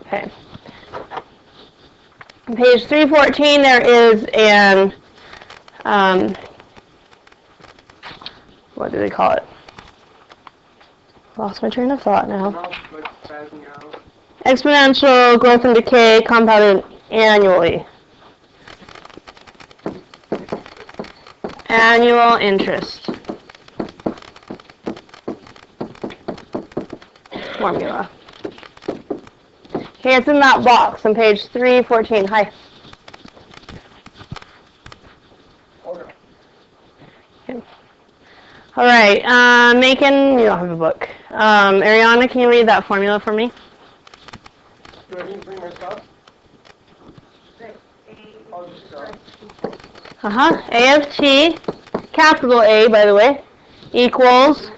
Okay. On page 314, there is an, what do they call it? Lost my train of thought now. Exponential growth and decay compounded annually. Annual interest formula. Okay, it's in that box on page 314. Hi. Okay. All right, Macon, you don't have a book. Ariana, can you read that formula for me? Do I need to bring my stuff? A of t, capital A, by the way, equals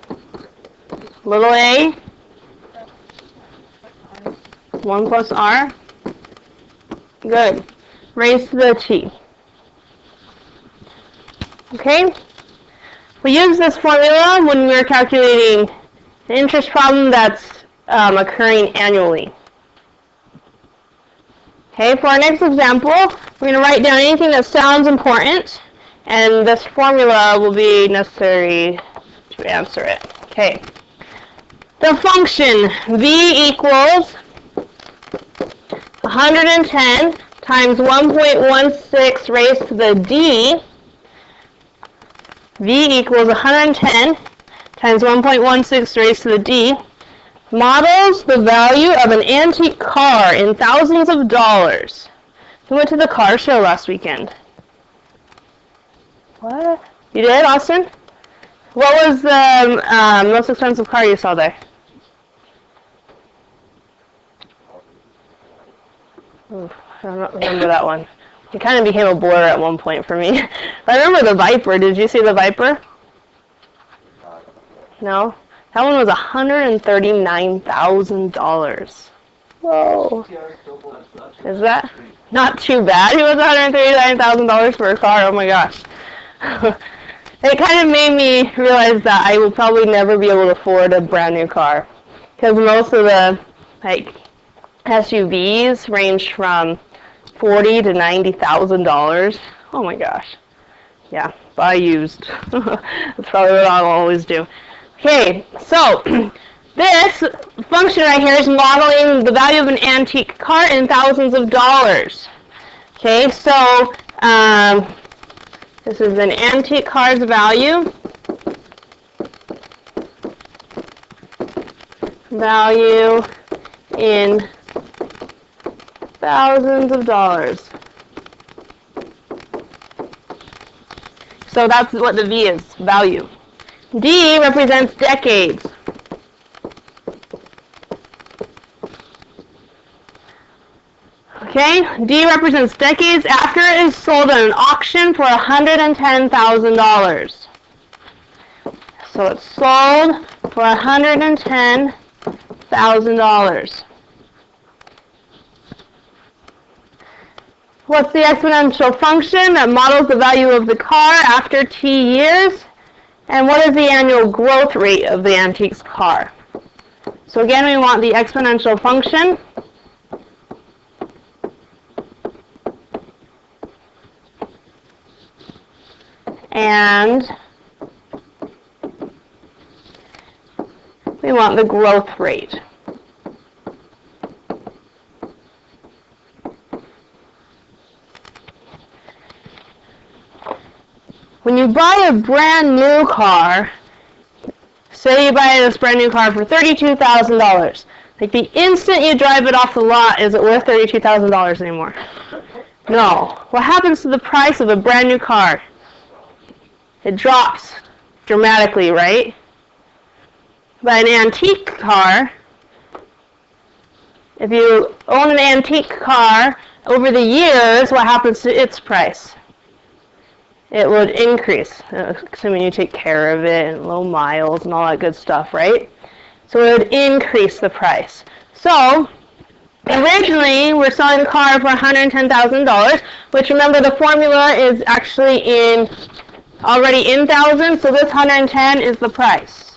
little a, 1 plus r. Good. Raised to the t. Okay? We use this formula when we're calculating an interest problem that's occurring annually. Okay, for our next example, we're going to write down anything that sounds important, and this formula will be necessary to answer it. Okay. The function v equals 110 times 1.16 raised to the d. V equals 110 times 1.16 raised to the d. Models the value of an antique car in thousands of dollars. We went to the car show last weekend. What? You did, Austin? What was the most expensive car you saw there? Ooh, I don't remember that one. It kind of became a blur at one point for me. I remember the Viper. Did you see the Viper? No? That one was $139,000. Whoa. Is that not too bad? It was $139,000 for a car. Oh my gosh. It kind of made me realize that I will probably never be able to afford a brand new car, because most of the SUVs range from $40,000 to $90,000. Oh my gosh. Yeah, buy used. That's probably what I'll always do. Okay, so this function right here is modeling the value of an antique car in thousands of dollars. Okay, so this is an antique car's value. Value in thousands of dollars. So that's what the V is, value. D represents decades. Okay, D represents decades after it is sold at an auction for $110,000. So it's sold for $110,000. What's the exponential function that models the value of the car after t years? And what is the annual growth rate of the antique's car? So again, we want the exponential function. And we want the growth rate. When you buy a brand new car, say you buy this brand new car for $32,000, like the instant you drive it off the lot, is it worth $32,000 anymore? No. What happens to the price of a brand new car? It drops dramatically, right? But an antique car, if you own an antique car, over the years, what happens to its price? It would increase, assuming you take care of it and low miles and all that good stuff, right? So it would increase the price. So originally, we're selling the car for $110,000, which, remember, the formula is actually already in thousands, so this 110 is the price.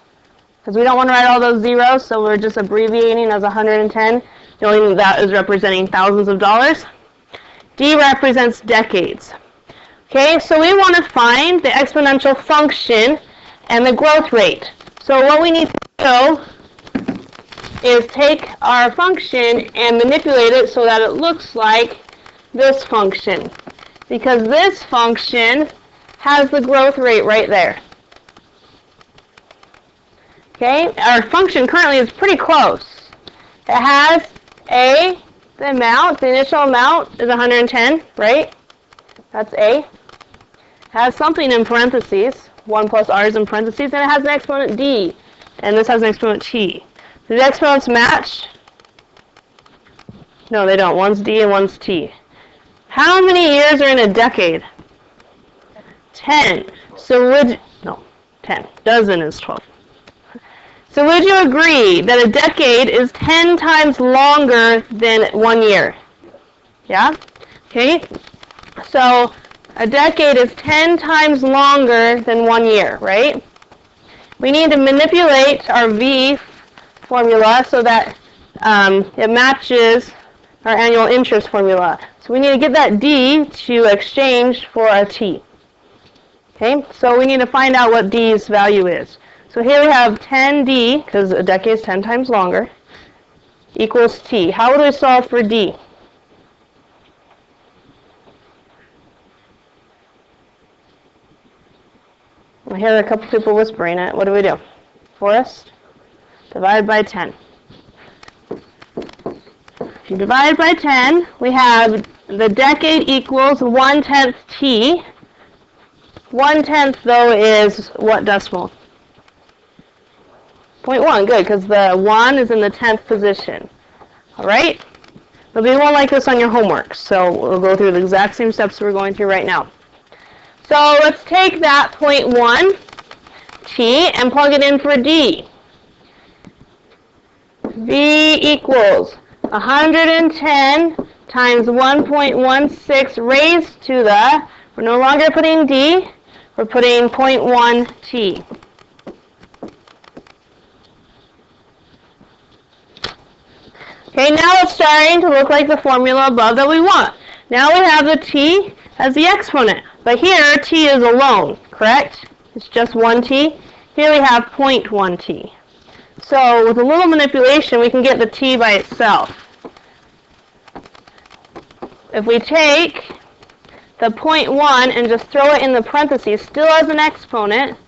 Because we don't want to write all those zeros, so we're just abbreviating as 110. knowing that is representing thousands of dollars. D represents decades. Okay, so we want to find the exponential function and the growth rate. So what we need to do is take our function and manipulate it so that it looks like this function. Because this function has the growth rate right there. Okay, our function currently is pretty close. It has A, the amount, the initial amount is 110, right? That's A. It has something in parentheses, 1 plus r is in parentheses, and it has an exponent D, and this has an exponent T. Do the exponents match? No, they don't. One's D and one's T. How many years are in a decade? 10. So 10. Dozen is 12. So would you agree that a decade is 10 times longer than 1 year? Yeah? Okay. So a decade is 10 times longer than 1 year, right? We need to manipulate our V formula so that it matches our annual interest formula. So we need to get that D to exchange for a T. Okay, so we need to find out what D's value is. So here we have 10D, because a decade is 10 times longer, equals T. How would we solve for D? I hear a couple people whispering it. What do? Forrest? Divide by 10. If you divide by 10, we have the decade equals 1/10 T. 1/10, though, is what decimal? 0.1, good, because the 1 is in the 10th position. All right? There'll be one like this on your homework, so we'll go through the exact same steps we're going through right now. So let's take that 0.1 T and plug it in for D. V equals 110 times 1.16 raised to the, we're no longer putting D, we're putting 0.1 T. Okay, now it's starting to look like the formula above that we want. Now we have the T as the exponent. But here, T is alone, correct? It's just 1 T. Here we have 0.1 T. So with a little manipulation, we can get the T by itself. If we take the 0.1 and just throw it in the parentheses, still as an exponent,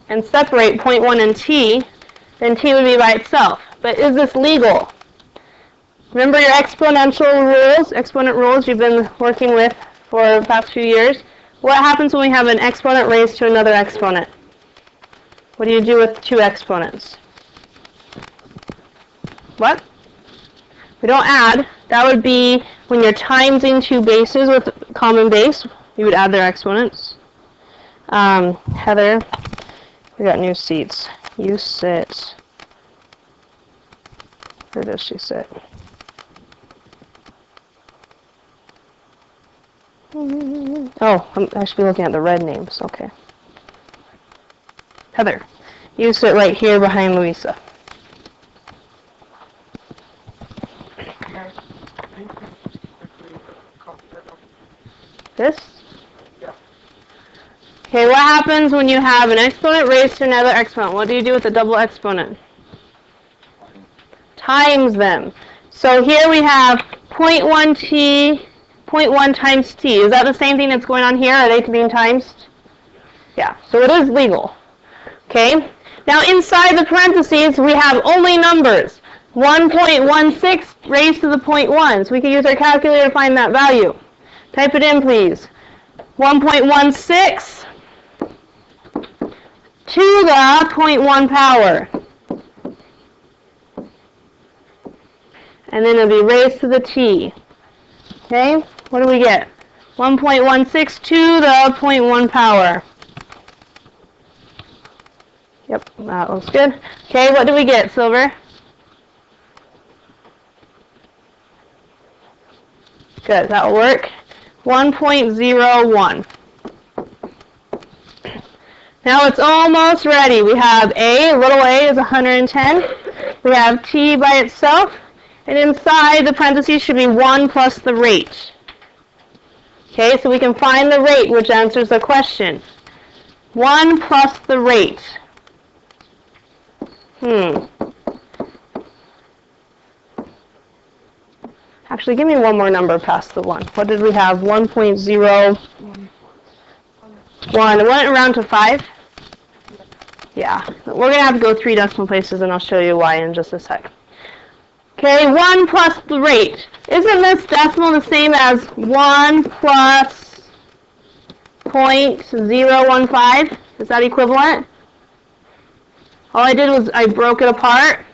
and separate 0.1 and T, then T would be by itself. But is this legal? Remember your exponential rules, exponent rules you've been working with for the past few years? What happens when we have an exponent raised to another exponent? What do you do with two exponents? What? We don't add. That would be when you're timesing two bases with common base, you would add their exponents. Heather, we got new seats. You sit. Where does she sit? Oh, I should be looking at the red names. Okay. Heather, you sit right here behind Louisa. This? Yeah. Okay, what happens when you have an exponent raised to another exponent? What do you do with a double exponent? Times them. So here we have 0.1 T, 0.1 times T. Is that the same thing that's going on here? Are they being times? Yeah, so it is legal. Okay, now inside the parentheses we have only numbers. 1.16 raised to the 0.1. So we can use our calculator to find that value. Type it in, please. 1.16 to the 0.1 power. And then it'll be raised to the T. Okay, what do we get? 1.16 to the 0.1 power. Yep, that looks good. Okay, what do we get, Silver? Good, that will work. 1.01. Now it's almost ready. We have A, little a is 110. We have T by itself, And inside the parentheses should be 1 plus the rate. Okay, so we can find the rate, which answers the question. 1 plus the rate. Actually, give me one more number past the 1. What did we have? 1.01. It went around to 5? Yeah. We're going to have to go 3 decimal places, and I'll show you why in just a sec. Okay, 1 plus the rate. Isn't this decimal the same as 1 plus 0.015? Is that equivalent? All I did was I broke it apart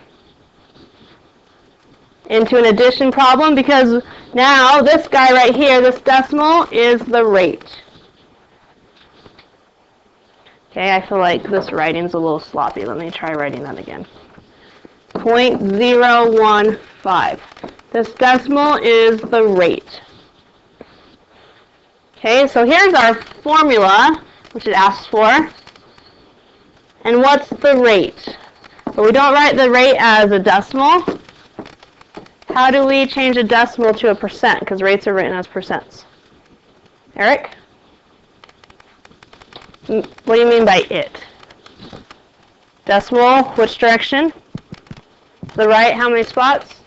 into an addition problem because now this guy right here, this decimal, is the rate. Okay, I feel like this writing's a little sloppy. Let me try writing that again. 0.015. This decimal is the rate. Okay, so here's our formula, which it asks for. And what's the rate? So we don't write the rate as a decimal. How do we change a decimal to a percent? Because rates are written as percents. Eric? What do you mean by it? Decimal, which direction? The right, how many spots?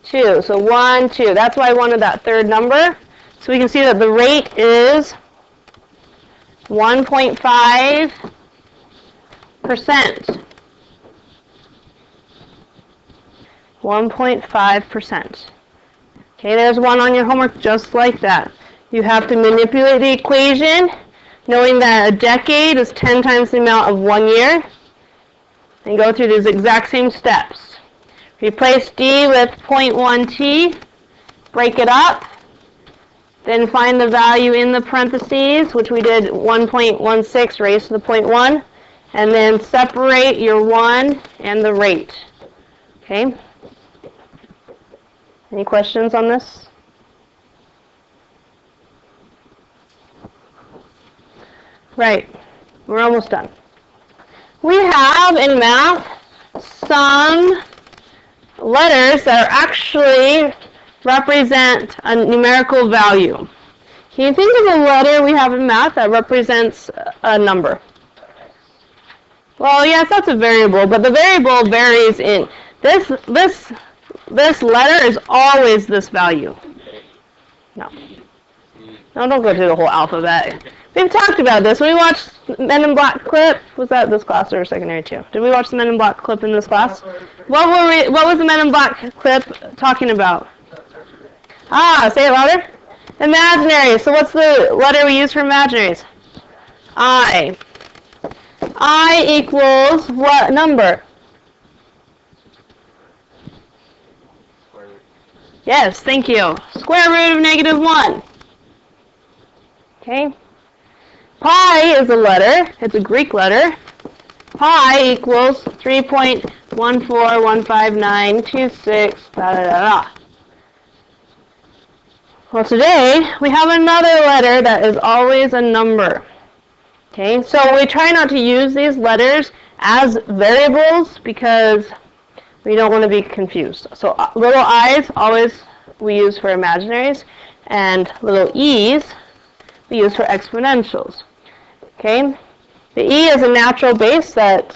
2. So 1, 2. That's why I wanted that third number. So we can see that the rate is 1.5%. 1.5%. Okay, there's one on your homework just like that. You have to manipulate the equation, knowing that a decade is 10 times the amount of 1 year, and go through these exact same steps. Replace D with 0.1t, break it up, then find the value in the parentheses, which we did 1.16 raised to the 0.1, and then separate your 1 and the rate. Okay? Any questions on this? Right. We're almost done. We have in math some letters that actually represent a numerical value. Can you think of a letter we have in math that represents a number? Well, yes, that's a variable, but the variable varies in this letter is always this value. No, don't go through the whole alphabet. We've talked about this. We watched Men in Black clip. Was that this class or secondary 2? Did we watch the Men in Black clip in this class? What was the Men in Black clip talking about? Say it louder. Imaginary. So what's the letter we use for imaginaries? I. I equals what number? Yes, thank you. Square root of -1. Okay. Pi is a letter. It's a Greek letter. Pi equals 3.1415926, Well, today we have another letter that is always a number. Okay, so we try not to use these letters as variables because we don't want to be confused. So little i's always we use for imaginaries, and little e's we use for exponentials. Okay, the e is a natural base that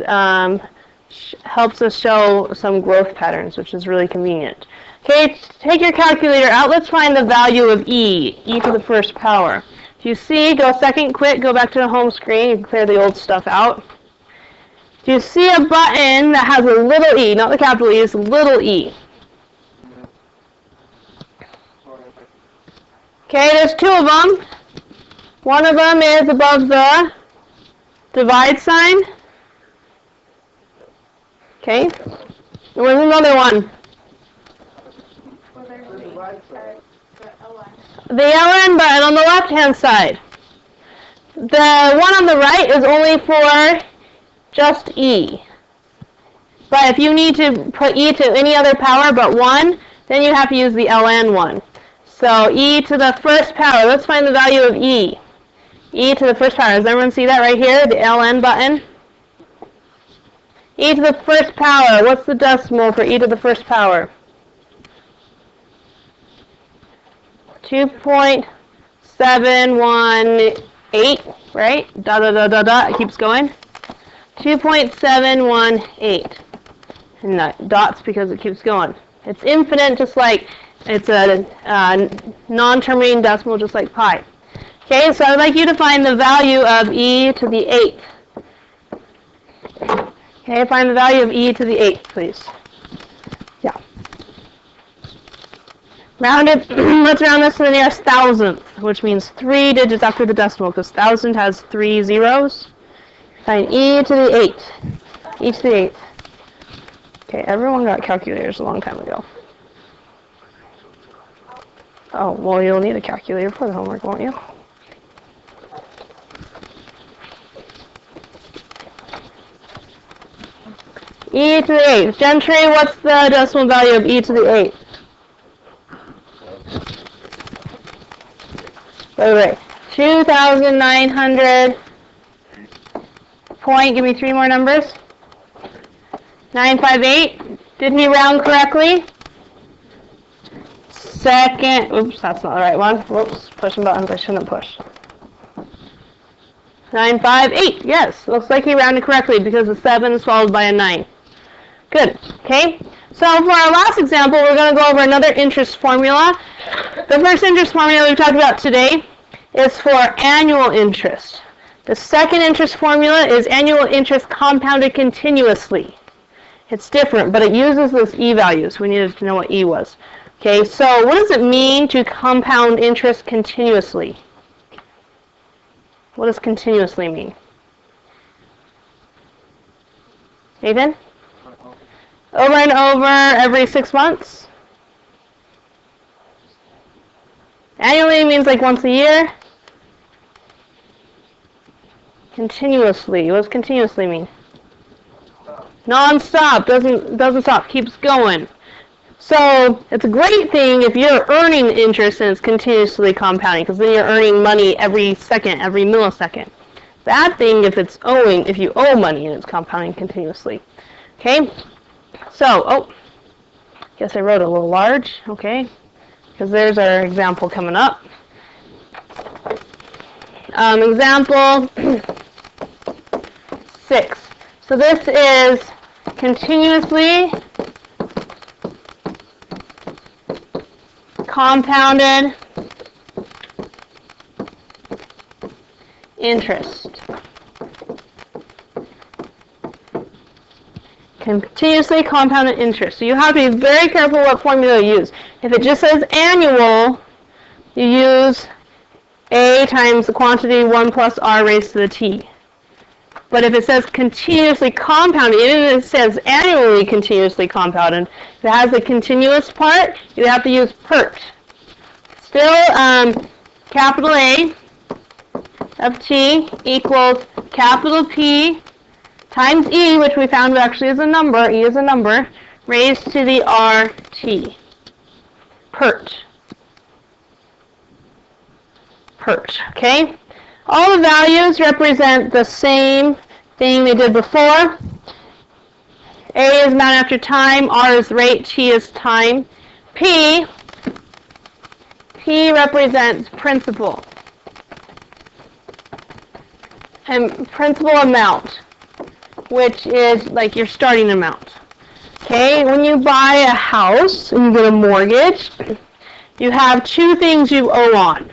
helps us show some growth patterns, which is really convenient. Okay, take your calculator out. Let's find the value of e to the first power. If you see, go second quick, go back to the home screen, you can clear the old stuff out. If you see a button that has a little e, not the capital E, it's a little e. Okay, there's 2 of them. One of them is above the divide sign. Okay, and where's another one? The LN button on the left-hand side. The one on the right is only for just E. But if you need to put E to any other power but 1, then you have to use the LN one. So E to the first power. Let's find the value of E. E to the first power. Does everyone see that right here, the LN button? E to the first power. What's the decimal for E to the first power? 2.718, right? It keeps going. 2.718. And that dots because it keeps going. It's infinite, just like it's a non-terminating decimal, just like pi. Okay, so I'd like you to find the value of e to the 8th. Okay, find the value of e to the 8th, please. Yeah. Round it, let's round this to the nearest thousandth, which means 3 digits after the decimal, because 1,000 has 3 zeros. Find e to the 8th. E to the 8th. Okay, everyone got calculators a long time ago. Oh, well, you'll need a calculator for the homework, won't you? E to the 8th. Gentry, what's the decimal value of e to the 8th? Wait. 2,900. Point, give me 3 more numbers. 958. Did we round correctly? Second, oops, that's not the right one. Whoops, pushing buttons I shouldn't push. 958, yes. Looks like he rounded correctly because the 7 is followed by a 9. Good, okay? So for our last example, we're going to go over another interest formula. The first interest formula we talked about today is for annual interest. The second interest formula is annual interest compounded continuously. It's different, but it uses those e values. We needed to know what e was. Okay, so what does it mean to compound interest continuously? What does continuously mean? Nathan? Over and over every 6 months? Annually means like once a year? Continuously. What does continuously mean? Non-stop. Doesn't stop. Keeps going. So it's a great thing if you're earning interest and it's continuously compounding, because then you're earning money every second, every millisecond. Bad thing if it's owing, if you owe money and it's compounding continuously. Okay? So, guess I wrote a little large, okay? Because there's our example coming up. Example 6. So this is continuously compounded interest. Continuously compounded interest. So you have to be very careful what formula you use. If it just says annual, you use a times the quantity 1 plus r raised to the t. But if it says continuously compounded, even if it says annually continuously compounded, if it has the continuous part, you have to use PERT. Still, capital A of t equals capital P times e, which we found actually is a number, e is a number, raised to the rt. PERT. PERT, okay? All the values represent the same thing they did before. A is amount after time, R is rate, T is time. P represents principal. And principal amount, which is like your starting amount. Okay, when you buy a house and you get a mortgage, you have 2 things you owe on.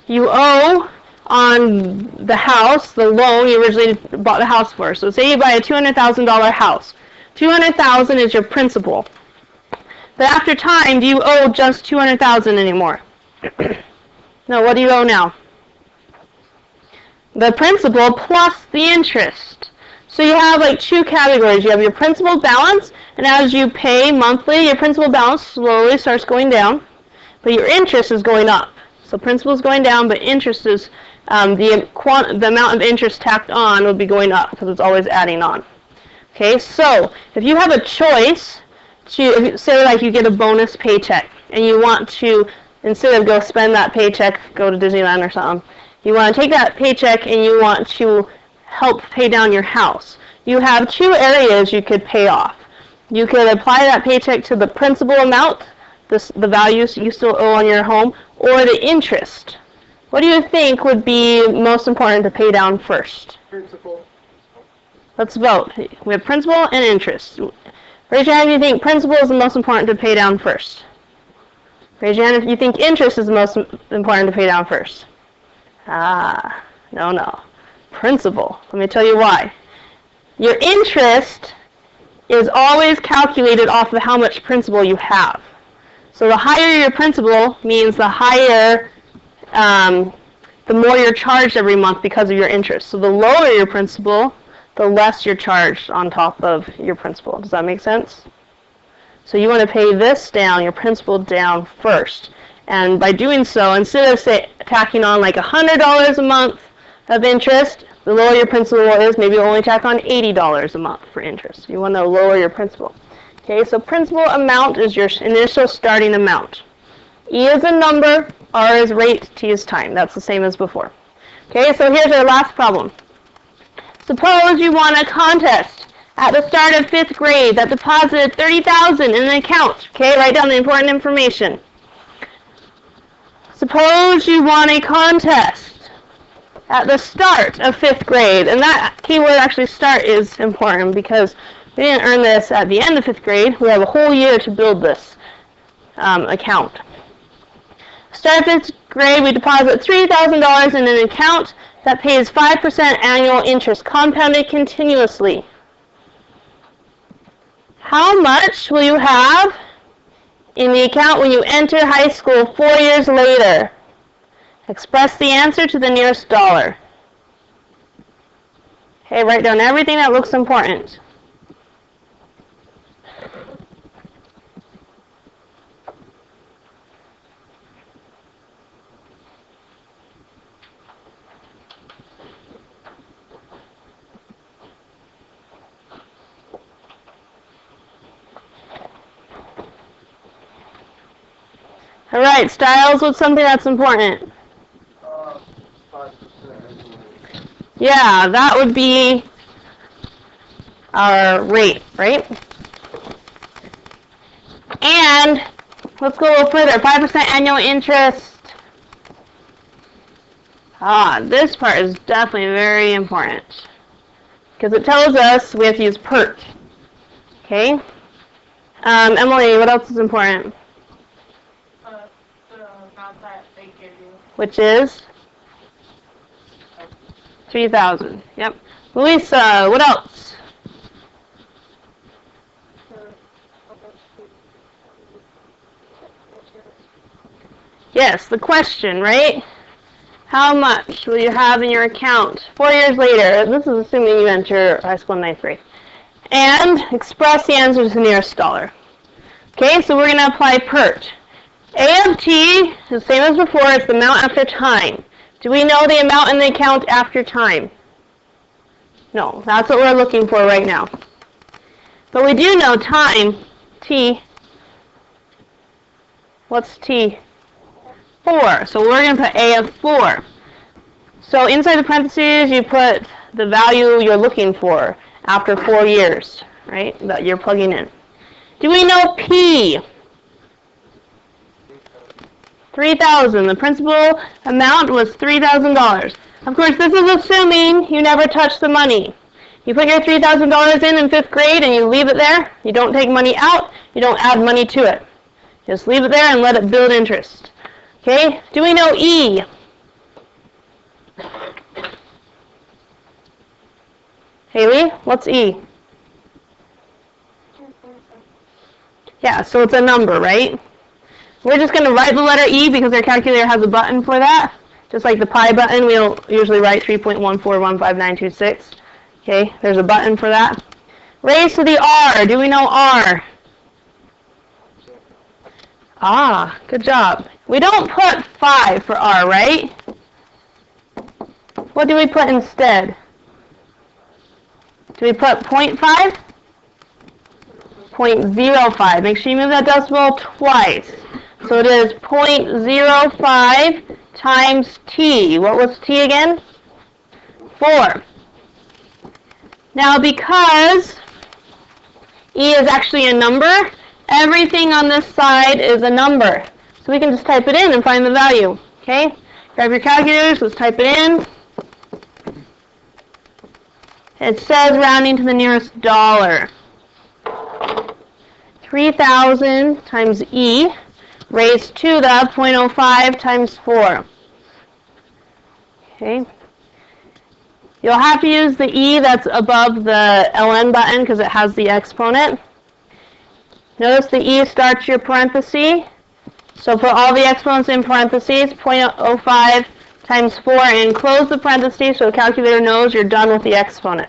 You owe on the house, the loan you originally bought the house for. So say you buy a $200,000 house. $200,000 is your principal. But after time, do you owe just $200,000 anymore? No, what do you owe now? The principal plus the interest. So you have like 2 categories. You have your principal balance, and as you pay monthly, your principal balance slowly starts going down, but your interest is going up. So principal is going down, but interest is, the amount of interest tacked on will be going up because it's always adding on. Okay, so if you have a choice to, say like you get a bonus paycheck and you want to, instead of go spend that paycheck, go to Disneyland or something, you want to take that paycheck and you want to help pay down your house. You have 2 areas you could pay off. You could apply that paycheck to the principal amount the values you still owe on your home, or the interest? What do you think would be most important to pay down first? Principal. Let's vote. We have principal and interest. Raise your hand if you think principal is the most important to pay down first. Raise your hand if you think interest is the most important to pay down first. No. Principal. Let me tell you why. Your interest is always calculated off of how much principal you have. So the higher your principal means the higher, the more you're charged every month because of your interest. So the lower your principal, the less you're charged on top of your principal. Does that make sense? So you want to pay this down, your principal down first. And by doing so, instead of tacking on like $100 a month of interest, the lower your principal is, maybe you'll only tack on $80 a month for interest. You want to lower your principal. Okay, so principal amount is your initial starting amount. E is a number, R is rate, T is time. That's the same as before. Okay, so here's our last problem. Suppose you won a contest at the start of 5th grade that deposited $30,000 in an account. Okay, write down the important information. Suppose you won a contest at the start of 5th grade, and that keyword actually start is important because we didn't earn this at the end of 5th grade. We have a whole year to build this account. Start of 5th grade, we deposit $3,000 in an account that pays 5% annual interest, compounded continuously. How much will you have in the account when you enter high school 4 years later? Express the answer to the nearest dollar. Okay, write down everything that looks important. All right, Styles, what's something that's important? 5%. Yeah, that would be our rate, right? And let's go a little further. 5% annual interest. This part is definitely very important because it tells us we have to use PERT. Okay? Emily, what else is important? The amount that they give you. Which is? 3,000. Yep. Louisa, what else? Yes, the question, right? How much will you have in your account 4 years later? This is assuming you enter high school in 9th grade. And express the answer to the nearest dollar. Okay, so we're going to apply PERT. A of T is the same as before. It's the amount after time. Do we know the amount in the account after time? No, that's what we're looking for right now. But we do know time, T. What's T? 4. So we're going to put A of 4. So inside the parentheses, you put the value you're looking for after 4 years, right, that you're plugging in. Do we know P? 3,000. The principal amount was $3,000. Of course, this is assuming you never touch the money. You put your $3,000 in 5th grade and you leave it there. You don't take money out. You don't add money to it. Just leave it there and let it build interest. Okay? Do we know E? Haley, what's E? Yeah, so it's a number, right? We're just going to write the letter E because our calculator has a button for that. Just like the pi button, we'll usually write 3.1415926. Okay, there's a button for that. Raise to the R. Do we know R? Good job. We don't put 5 for R, right? What do we put instead? Do we put 0.5? 0.05. Make sure you move that decimal twice. So it is 0.05 times T. What was T again? 4. Now because E is actually a number, Everything on this side is a number. So we can just type it in and find the value. Okay? Grab your calculators, let's type it in. It says rounding to the nearest dollar. 3,000 times E raised to the 0.05 times 4. Okay. You'll have to use the E that's above the ln button because it has the exponent. Notice the E starts your parenthesis. So put all the exponents in parentheses, 0.05 times 4, and close the parentheses so the calculator knows you're done with the exponent.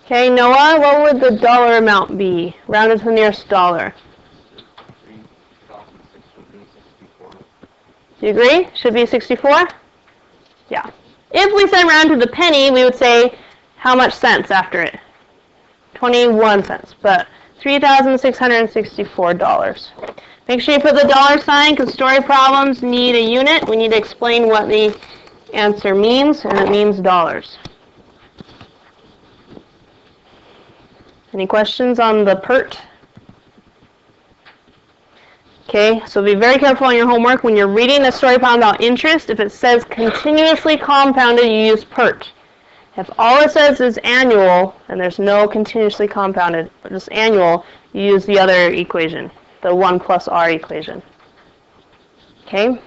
Okay, Noah, what would the dollar amount be? Rounded to the nearest dollar. Do you agree? Should be 64? Yeah. If we said round to the penny, we would say how much cents after it? 21 cents, but $3,664. Make sure you put the dollar sign because story problems need a unit. We need to explain what the answer means, and it means dollars. Any questions on the PERT? Okay, so be very careful on your homework. When you're reading a story problem about interest, if it says continuously compounded, you use PERT. If all it says is annual, and there's no continuously compounded, but just annual, you use the other equation, the 1 plus r equation. Okay?